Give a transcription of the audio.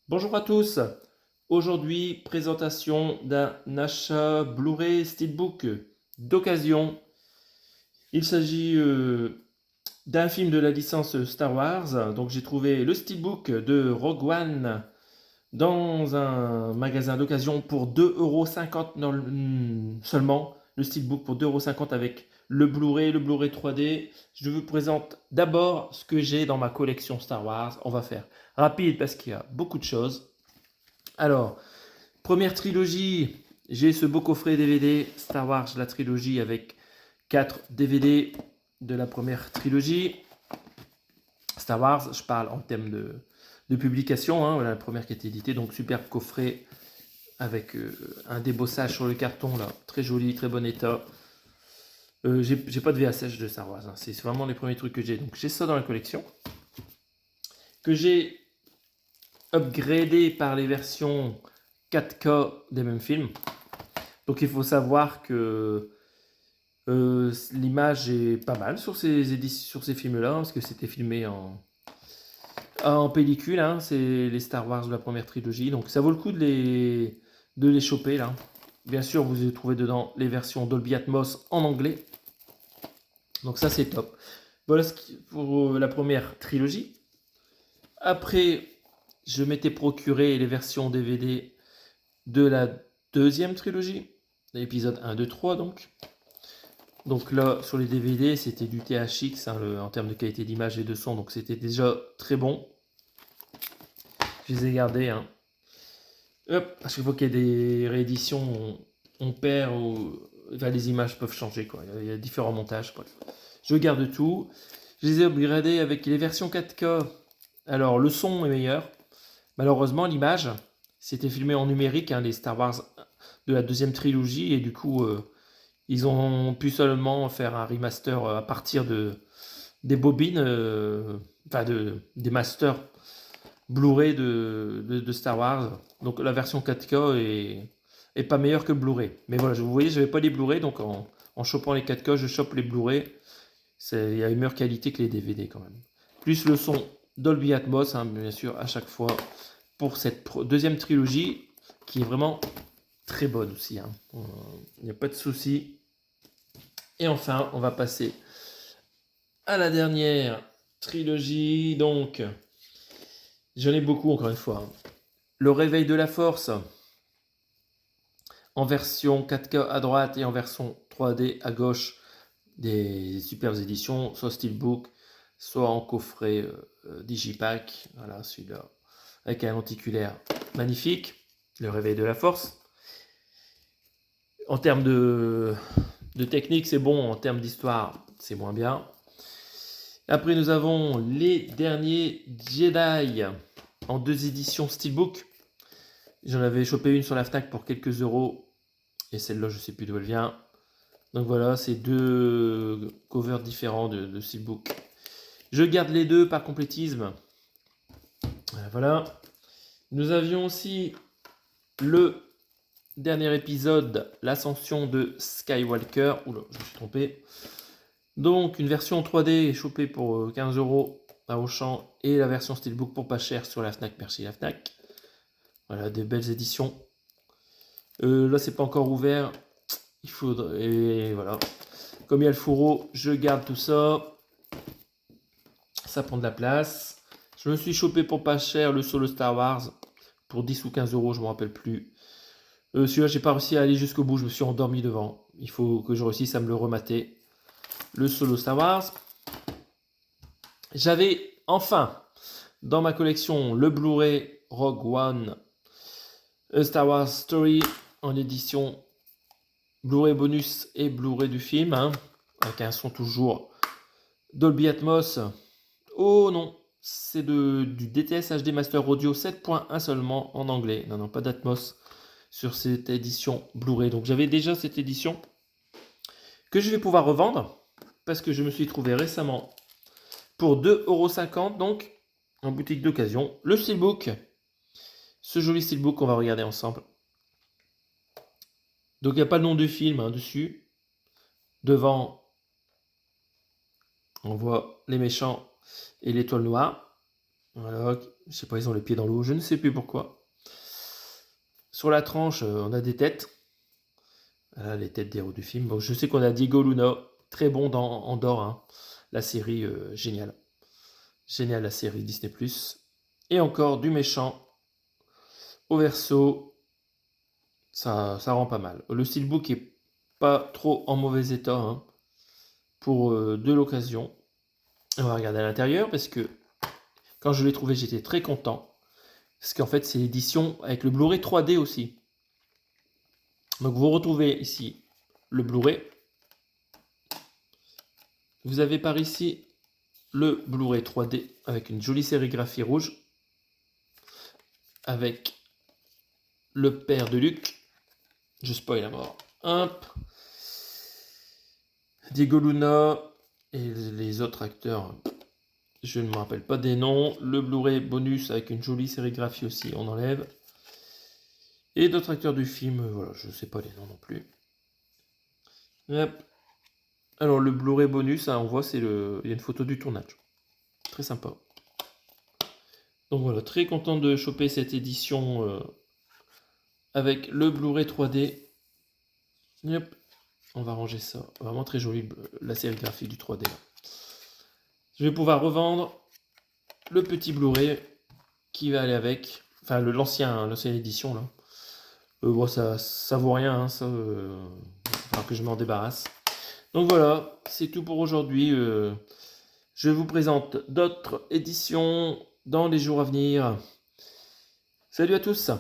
Bonjour à tous. Aujourd'hui, présentation d'un achat Blu-ray Steelbook d'occasion. Il s'agit d'un film de la licence Star Wars. Donc j'ai trouvé le Steelbook de Rogue One dans un magasin d'occasion pour 2,50 € seulement. Le Steelbook pour 2,50 € avec le Blu-ray 3D. Je vous présente d'abord ce que j'ai dans ma collection Star Wars. On va faire rapide parce qu'il y a beaucoup de choses. Alors, première trilogie, j'ai ce beau coffret DVD Star Wars, la trilogie avec 4 DVD de la première trilogie. Star Wars, je parle en termes de publication, hein, voilà la première qui a été éditée, donc superbe coffret avec un débossage sur le carton, là, très joli, très bon état. J'ai pas de VHS de Star Wars, hein, c'est vraiment les premiers trucs que j'ai, donc j'ai ça dans la collection. Que j'ai upgradé par les versions 4K des mêmes films. Donc il faut savoir que l'image est pas mal sur ces films-là, parce que c'était filmé en pellicule, hein, c'est les Star Wars de la première trilogie, donc ça vaut le coup de les choper là. Bien sûr, vous allez trouver dedans les versions Dolby Atmos en anglais, donc ça c'est top. Voilà pour la première trilogie. Après, je m'étais procuré les versions DVD de la deuxième trilogie, l'épisode 1, 2, 3 donc. Donc là, sur les DVD, c'était du THX hein, en termes de qualité d'image et de son, donc c'était déjà très bon. Je les ai gardés. Hein. Hop, à chaque fois qu'il y a des rééditions, on perd ou enfin, les images peuvent changer. Quoi. Il y a différents montages. Bref. Je garde tout. Je les ai upgradés avec les versions 4K. Alors, le son est meilleur. Malheureusement, l'image, c'était filmé en numérique, hein, les Star Wars de la deuxième trilogie, et du coup, ils ont pu seulement faire un remaster à partir des bobines, enfin des masters Blu-ray de Star Wars. Donc la version 4K est pas meilleure que Blu-ray. Mais voilà, vous voyez, je n'avais pas les Blu-ray, donc en chopant les 4K, je chope les Blu-ray. Il y a une meilleure qualité que les DVD quand même. Plus le son Dolby Atmos, hein, bien sûr, à chaque fois pour cette deuxième trilogie qui est vraiment très bonne aussi. Hein. Il n'y a pas de souci. Et enfin, on va passer à la dernière trilogie. Donc, j'en ai beaucoup encore une fois. Hein. Le réveil de la force en version 4K à droite et en version 3D à gauche des superbes éditions, soit Steelbook, soit en coffret Digipack. Voilà, celui-là avec un lenticulaire magnifique. Le réveil de la force. En termes de technique, c'est bon. En termes d'histoire, c'est moins bien. Après, nous avons les derniers Jedi en 2 éditions Steelbook. J'en avais chopé une sur la Fnac pour quelques euros. Et celle-là, je ne sais plus d'où elle vient. Donc voilà, c'est 2 covers différents de Steelbook. Je garde les deux par complétisme. Voilà. Nous avions aussi le dernier épisode, l'ascension de Skywalker. Oula, je me suis trompé. Donc une version 3D chopée pour 15 € à Auchan et la version Steelbook pour pas cher sur la Fnac. Merci la Fnac. Voilà, des belles éditions. Là, c'est pas encore ouvert. Il faudrait. Et voilà. Comme il y a le fourreau, je garde tout ça. Ça prend de la place. Je me suis chopé pour pas cher le solo Star Wars pour 10 ou 15 €, je ne me rappelle plus. Celui-là, j'ai pas réussi à aller jusqu'au bout, je me suis endormi devant. Il faut que je réussisse à me le remater. Le solo Star Wars. J'avais enfin dans ma collection le Blu-ray Rogue One A Star Wars Story en édition Blu-ray bonus et Blu-ray du film, hein, avec un son toujours Dolby Atmos. Oh non, c'est du DTS HD Master Audio 7.1 seulement en anglais. Non, non, pas d'Atmos sur cette édition Blu-ray. Donc j'avais déjà cette édition que je vais pouvoir revendre parce que je me suis trouvé récemment pour 2,50 € donc en boutique d'occasion. Le Steelbook, ce joli Steelbook qu'on va regarder ensemble. Donc il n'y a pas le nom du film hein, dessus. Devant, on voit les méchants et l'étoile noire. Voilà, je sais pas, ils ont les pieds dans l'eau, je ne sais plus pourquoi. Sur la tranche, on a des têtes. Voilà, les têtes des héros du film. Bon, je sais qu'on a Diego Luna, très bon dans Andorre, hein. La série, géniale. Géniale la série Disney+. Et encore du méchant au verso, ça rend pas mal. Le steelbook est pas trop en mauvais état, hein, pour de l'occasion. On va regarder à l'intérieur parce que quand je l'ai trouvé, j'étais très content. Parce qu'en fait, c'est l'édition avec le Blu-ray 3D aussi. Donc vous retrouvez ici le Blu-ray. Vous avez par ici le Blu-ray 3D avec une jolie sérigraphie rouge. Avec le père de Luc. Je spoil à mort. Hop. Diego Luna et les autres acteurs, je ne me rappelle pas des noms. Le Blu-ray bonus avec une jolie sérigraphie aussi, on enlève. Et d'autres acteurs du film, voilà, je ne sais pas les noms non plus. Hop. Alors le Blu-ray bonus, hein, on voit, il y a une photo du tournage. Très sympa. Donc voilà, très content de choper cette édition avec le Blu-ray 3D. Hop. On va ranger ça. Vraiment très joli, la sérigraphie du 3D. Je vais pouvoir revendre le petit Blu-ray qui va aller avec. Enfin, l'ancienne édition, là. Bon, ça vaut rien, hein, ça. Que je m'en débarrasse. Donc voilà, c'est tout pour aujourd'hui. Je vous présente d'autres éditions dans les jours à venir. Salut à tous!